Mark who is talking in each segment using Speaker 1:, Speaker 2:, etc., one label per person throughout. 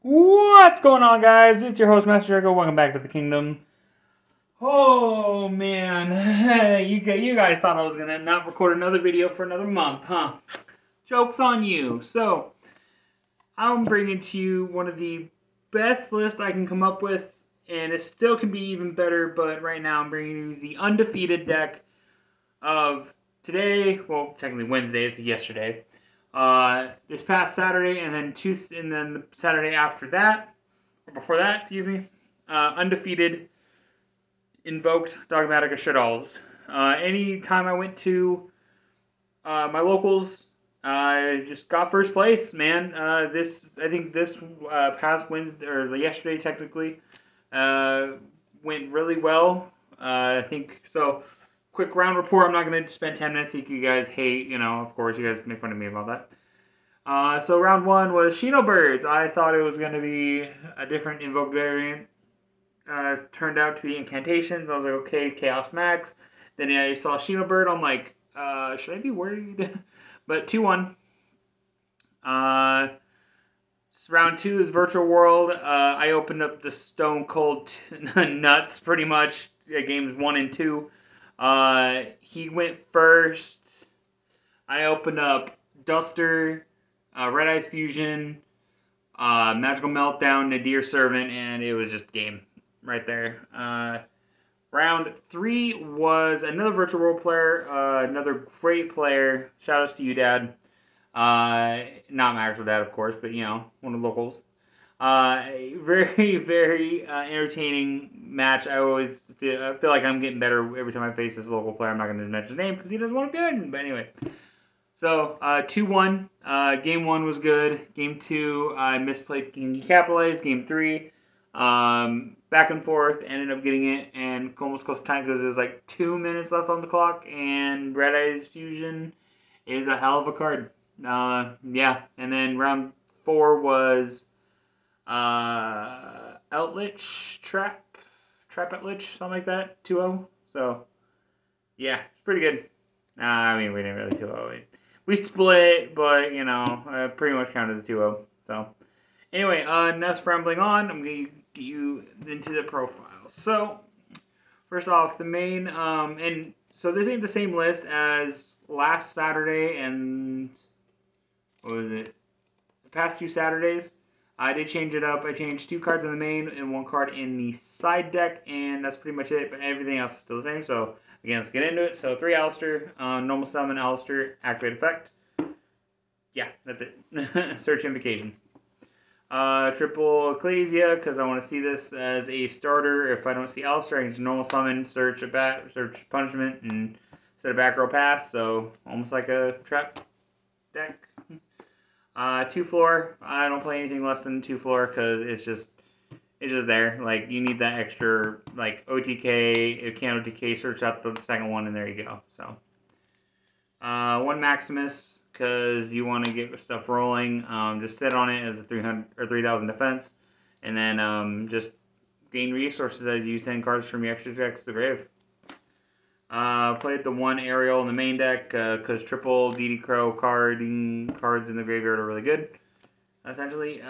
Speaker 1: What's going on, guys? It's your host, Master Jericho. Welcome back to the kingdom. Oh, man. you guys thought I was going to not record another video for another month, huh? Joke's on you. So, I'm bringing to you one of the best lists I can come up with, and it still can be even better, but right now I'm bringing you the Undefeated deck of today, well, technically Wednesday, so yesterday. This past Saturday, and then the Saturday after that, or before that, excuse me, Undefeated, Invoked, Dogmaika, Shaddolls. Any time I went to my locals, I just got first place, man. I think this past Wednesday, or yesterday technically, went really well. I think so. Quick round report. I'm not going to spend 10 minutes if you guys hate, of course, you guys make fun of me about that. So round one was Shino Birds. I thought it was going to be a different Invoked variant. Turned out to be Incantations. I was like, okay, Chaos Max. Then I saw Shino Bird. I'm like, should I be worried? But 2-1. Round two is Virtual World. I opened up the Stone Cold Nuts pretty much. Games 1 and 2. He went first. I opened up Duster, Red Eyes Fusion, Magical Meltdown, Nadir Servant, and it was just game right there. Round three was another Virtual World player, another great player. Shout outs to you, Dad. Not my actual dad, of course, but one of the locals. Very, very entertaining match. I always feel like I'm getting better every time I face this local player. I'm not going to mention his name because he doesn't want to be in. But anyway, so 2-1. Game 1 was good. Game 2, I misplayed King Capitalize. Game 3, back and forth. Ended up getting it and almost close to time because there was like 2 minutes left on the clock. And Red Eyes Fusion is a hell of a card. Yeah, and then round 4 was Outlich Trap Outlich, something like that, 2-0. So yeah, it's pretty good. I mean, we didn't really 2-0. We split, but pretty much counted as a 2-0. So anyway, enough rambling on. I'm gonna get you into the profile. So first off, the main and so this ain't the same list as last Saturday and what was it? The past 2 Saturdays. I did change it up. I changed 2 cards in the main and 1 card in the side deck, and that's pretty much it. But everything else is still the same. So again, let's get into it. So 3 Alistair, normal summon Alistair, activate effect. Yeah, that's it. Search Invocation. Triple Ecclesia, because I want to see this as a starter. If I don't see Alistair, I can just normal summon, search Punishment, and set a back row pass. So almost like a trap deck. 2 floor. I don't play anything less than 2 floor because it's just there. Like, you need that extra, like, OTK. If you can't OTK, search out the second one, and there you go. So 1 Maximus because you want to get stuff rolling. Just sit on it as a 300 or 3,000 defense, and then just gain resources as you send cards from your extra deck to the grave. Played the 1 Aerial in the main deck because triple DD Crow cards in the graveyard are really good. Essentially,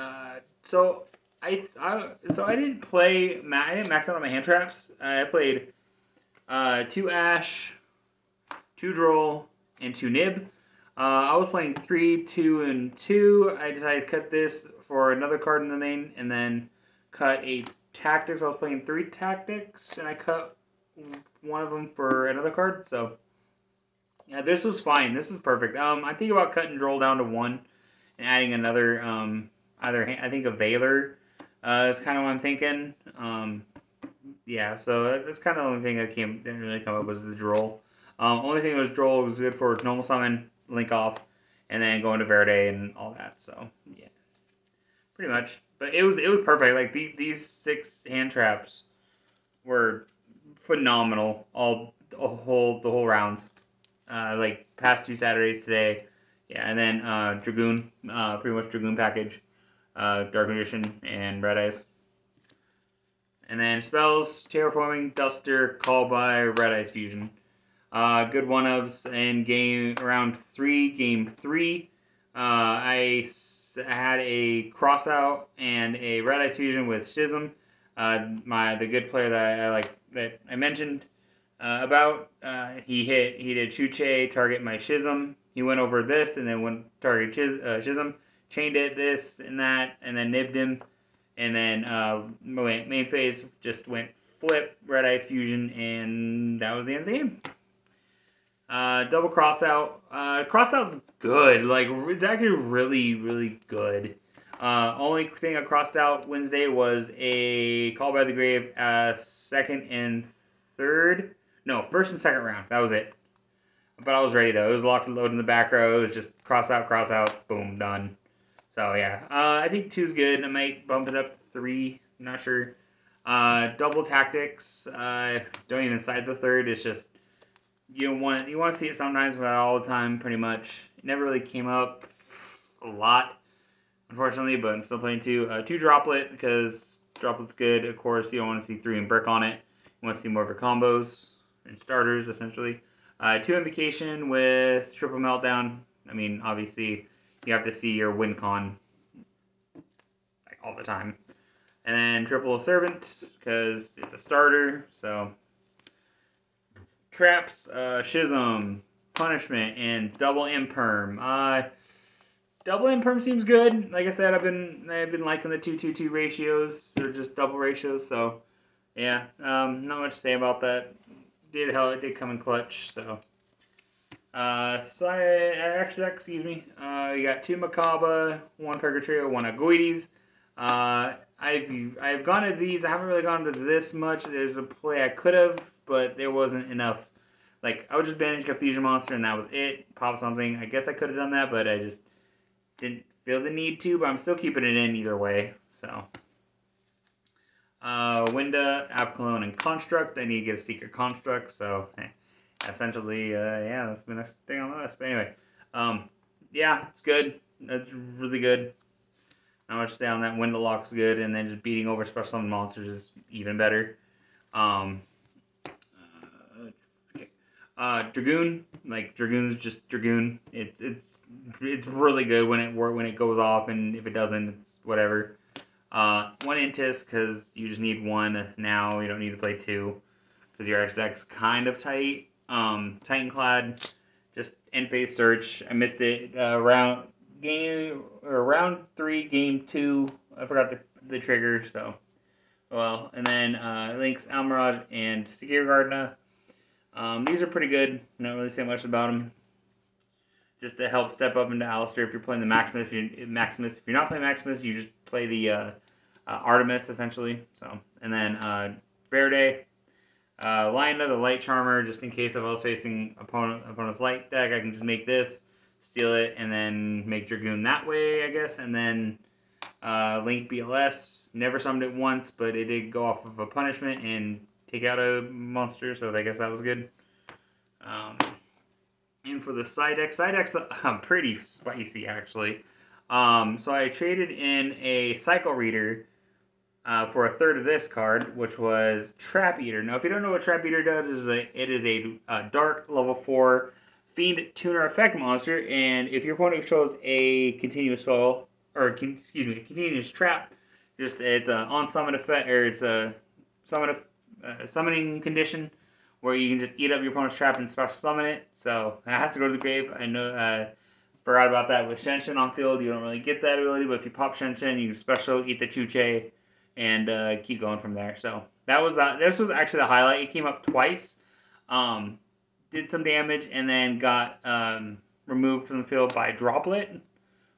Speaker 1: so I didn't play. I didn't max out on my hand traps. I played 2 Ash, 2 Droll, and 2 Nib. I was playing 3, 2, and 2. I decided to cut this for another card in the main, and then cut a Tactics. I was playing 3 Tactics, and I cut one of them for another card. So yeah, this was fine. This is perfect. I think about cutting Droll down to 1 and adding another I think a Veiler is kind of what I'm thinking. Yeah, so that's kind of the only thing that didn't really come up was the Droll. Only thing was Droll was good for normal summon, link off, and then go into Verde and all that. So yeah, pretty much. But it was perfect. Like these 6 hand traps were phenomenal the whole round. Like past 2 Saturdays today. Yeah, and then Dragoon, pretty much Dragoon package, Dark Magician, and Red Eyes. And then spells, Terraforming, Duster, Call by, Red Eyes Fusion. Good one-ofs in game 3. I had a crossout and a red eye fusion with Schism. The good player that I like that I mentioned about he did Chuche target my Schism. He went over this and then went target Schism, chained it this and that, and then nibbed him. And then main phase just went flip red eye fusion, and that was the end of the game. Double crossout. Crossout's good. Like, it's actually really, really good. Only thing I crossed out Wednesday was a Call by the Grave, second and third. No, first and second round. That was it. But I was ready, though. It was locked and loaded in the back row. It was just cross out, boom, done. So, yeah. I think 2's good. I might bump it up to 3. I'm not sure. Double tactics. Don't even side the third. It's just you want to see it sometimes, but all the time, pretty much. It never really came up a lot, unfortunately, but I'm still playing 2. 2 droplet, because droplet's good. Of course, you don't want to see 3 and brick on it. You want to see more of your combos and starters, essentially. 2 invocation with triple meltdown. I mean, obviously, you have to see your win con like all the time. And then triple servant, because it's a starter, so traps, Schism, punishment, and double imperm. Double imperm seems good. Like I said, I've been liking the 2-2-2 ratios. They're just double ratios, so yeah. Not much to say about that. It did come in clutch, so. Excuse me. You got 2 Macabre, 1 Purgatrio, 1 Agoides. I've gone to these. I haven't really gone to this much. There's a play I could have, but there wasn't enough. Like, I would just banish a fusion monster and that was it. Pop something. I guess I could have done that, but I just didn't feel the need to. But I'm still keeping it in either way. So, Winda, Apcalone, and Construct. I need to get a Secret Construct. So, essentially, yeah, that's the next thing on the list. But anyway, yeah, it's good. It's really good. Not much to say on that. Window lock's good, and then just beating over special summon monsters is even better. Dragoon, like Dragoon's just Dragoon. It's really good when it goes off, and if it doesn't, it's whatever. 1 Intis, because you just need 1 now. You don't need to play 2, because your extra deck's kind of tight. Titanclad, just end phase search. I missed it round 3, game 2. I forgot the trigger, so well. And then Lynx, Almiraj, and Segir Gardner. These are pretty good. Not really say much about them. Just to help step up into Alistair if you're playing the Maximus. If you're not playing Maximus, you just play the Artemis essentially. So, and then Verde, Lionda, the Light Charmer, just in case if I was facing opponent's light deck, I can just make this, steal it, and then make Dragoon that way, I guess. And then Link BLS, never summoned it once, but it did go off of a punishment and take out a monster, so I guess that was good. And for the side deck's pretty spicy, actually. So I traded in a Cycle Reader for a third of this card, which was Trap Eater. Now, if you don't know what Trap Eater does, it is a dark level 4 Fiend Tuner effect monster, and if your opponent controls a continuous spell, or a continuous trap, it's a on summon effect, or it's a summoning condition where you can just eat up your opponent's trap and special summon it. So it has to go to the grave. I know. Forgot about that with Shenshin on field. You don't really get that ability, but if you pop Shenshin, you can special eat the Chuche and keep going from there. So that was that. This was actually the highlight. It came up twice, did some damage, and then got removed from the field by Droplet.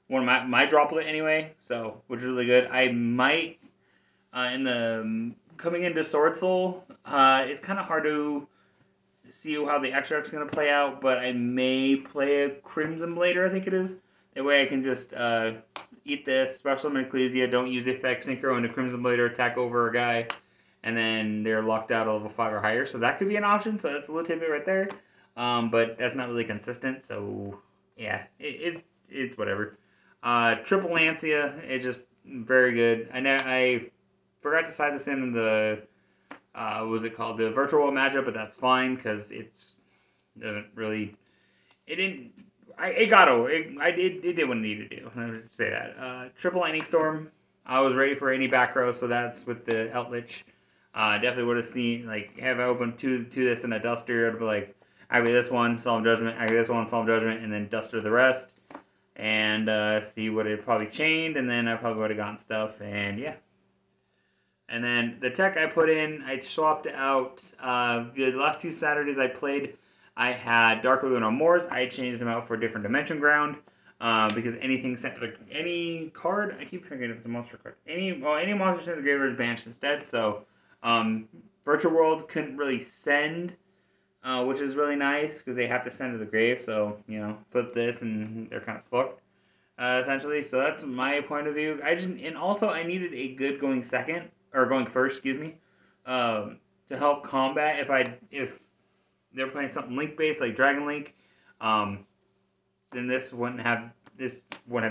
Speaker 1: One of my Droplet anyway. So which is really good. I might coming into Sword Soul. It's kind of hard to see how the extract's going to play out, but I may play a Crimson Blader, I think it is. That way I can just eat this, special summon Ecclesia, don't use effect, synchro into Crimson Blader, attack over a guy, and then they're locked out at level 5 or higher. So that could be an option, so that's a little tidbit right there. But that's not really consistent, so yeah, it's whatever. Triple Lancia is just very good. I forgot to side this in the what was it called? The virtual matchup, but that's fine because it doesn't really. It didn't. it got over. It did what it needed to do. Let me say that. Triple Lightning Storm. I was ready for any back row, so that's with the Outlich. Definitely would have seen, like, have I opened to this in a Duster, it'd be like, I get this one, Solemn Judgment, I get this one, Solemn Judgment, and then Duster the rest. And see what it probably chained, and then I probably would have gotten stuff, and yeah. And then the tech I put in, I swapped out, the last 2 Saturdays I played, I had Dark Blue and Moors. I changed them out for a different Dimension Ground, because anything sent to any card, I keep forgetting if it's a monster card, any monster sent to the graveyard is banished instead, so, Virtual World couldn't really send, which is really nice, because they have to send to the grave, so, you know, flip this, and they're kind of fucked, essentially, so that's my point of view. And also, I needed a good going first, excuse me, to help combat if they're playing something link-based, like Dragon Link, then this wouldn't have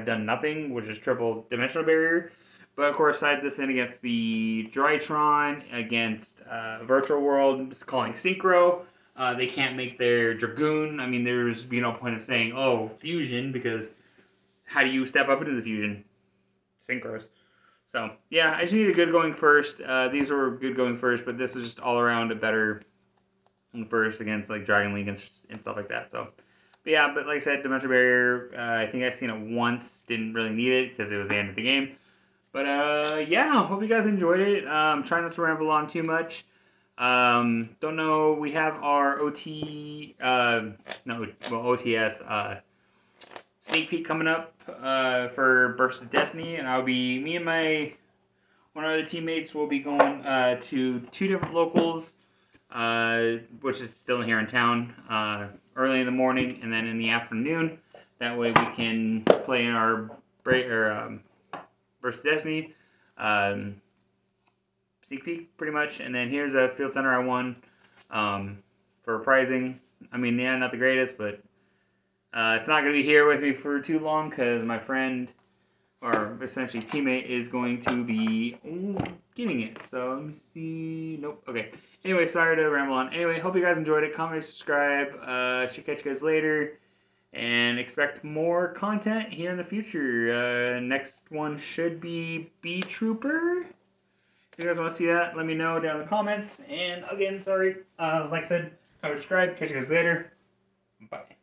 Speaker 1: done nothing, which is triple Dimensional Barrier. But of course, side this in against the Drytron, against Virtual World, it's calling Synchro. They can't make their Dragoon. I mean, there's no point of saying, oh, Fusion, because how do you step up into the Fusion? Synchros. So, yeah, I just need a good going first. These were good going first, but this is just all around a better first against, like, Dragon League and stuff like that. So, but yeah, but like I said, Dimensional Barrier, I think I've seen it once. Didn't really need it because it was the end of the game. But, yeah, hope you guys enjoyed it. Try not to ramble on too much. Don't know, we have our OTS sneak peek coming up for Burst of Destiny, and me and one of our teammates will be going to 2 different locals, which is still here in town, early in the morning and then in the afternoon. That way we can play in our Burst of Destiny sneak peek, pretty much. And then here's a Field Center I won for prizing. I mean, yeah, not the greatest, but it's not going to be here with me for too long because my friend, or essentially teammate, is going to be getting it. So let me see. Nope. Okay. Anyway, sorry to ramble on. Anyway, hope you guys enjoyed it. Comment, subscribe. Should catch you guys later. And expect more content here in the future. Next one should be Bee Trooper. If you guys want to see that, let me know down in the comments. And again, sorry. Like I said, comment, subscribe. Catch you guys later. Bye.